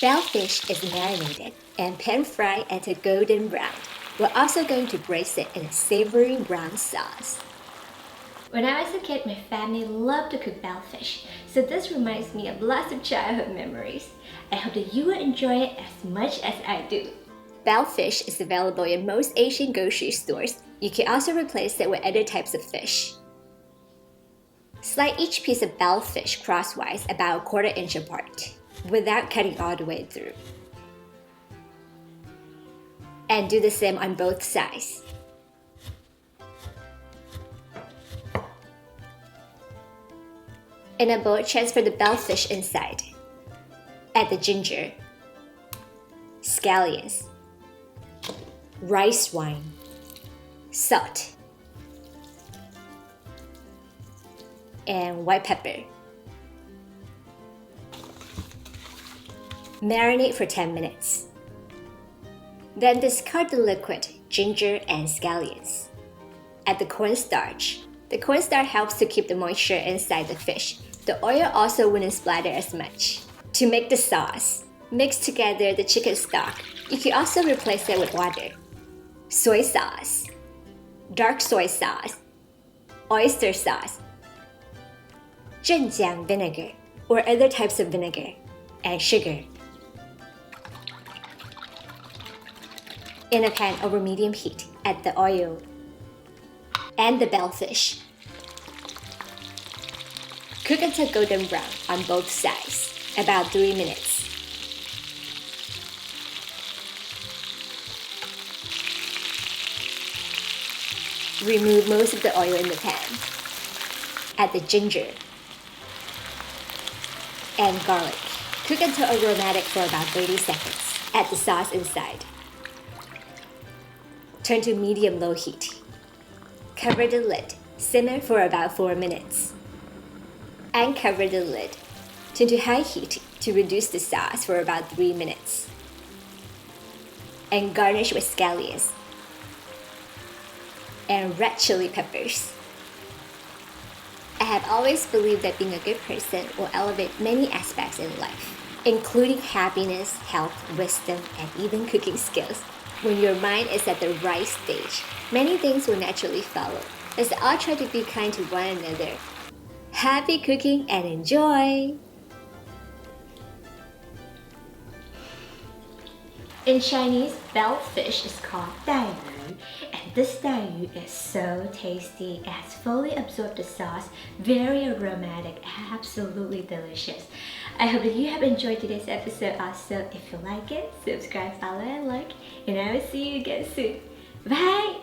Belt fish is marinated and pan-fried at a golden brown. We're also going to braise it in a savory brown sauce. When I was a kid, my family loved to cook belt fish, so this reminds me of lots of childhood memories. I hope that you will enjoy it as much as I do. Belt fish is available in most Asian grocery stores. You can also replace it with other types of fish. Slice each piece of belt fish crosswise about a 1/4 inch apart, without cutting all the way through. And do the same on both sides. In a bowl, transfer the belt fish inside. Add the ginger, scallions, rice wine, salt, and white pepper. Marinate for 10 minutes. Then discard the liquid, ginger, and scallions. Add the cornstarch. The cornstarch helps to keep the moisture inside the fish. The oil also wouldn't splatter as much. To make the sauce, mix together the chicken stock. You can also replace it with water. Soy sauce, dark soy sauce, oyster sauce, Chinkiang vinegar or other types of vinegar, and sugar. In a pan over medium heat, add the oil and the belt fish. Cook until golden brown on both sides, about 3 minutes. Remove most of the oil in the pan. Add the ginger and garlic. Cook until aromatic for about 30 seconds. Add the sauce inside. Turn to medium-low heat. Cover the lid. Simmer for about 4 minutes. And cover the lid. Turn to high heat to reduce the sauce for about 3 minutes. And garnish with scallions and red chili peppers. I have always believed that being a good person will elevate many aspects in life, including happiness, health, wisdom, and even cooking skills. When your mind is at the right stage, many things will naturally follow. Let's all try to be kind to one another. Happy cooking and enjoy! In Chinese, belt fish is called 带鱼, and this 带鱼 is so tasty. It has fully absorbed the sauce, very aromatic, absolutely delicious. I hope that you have enjoyed today's episode also. If you like it, subscribe, follow, and like, and I will see you again soon. Bye!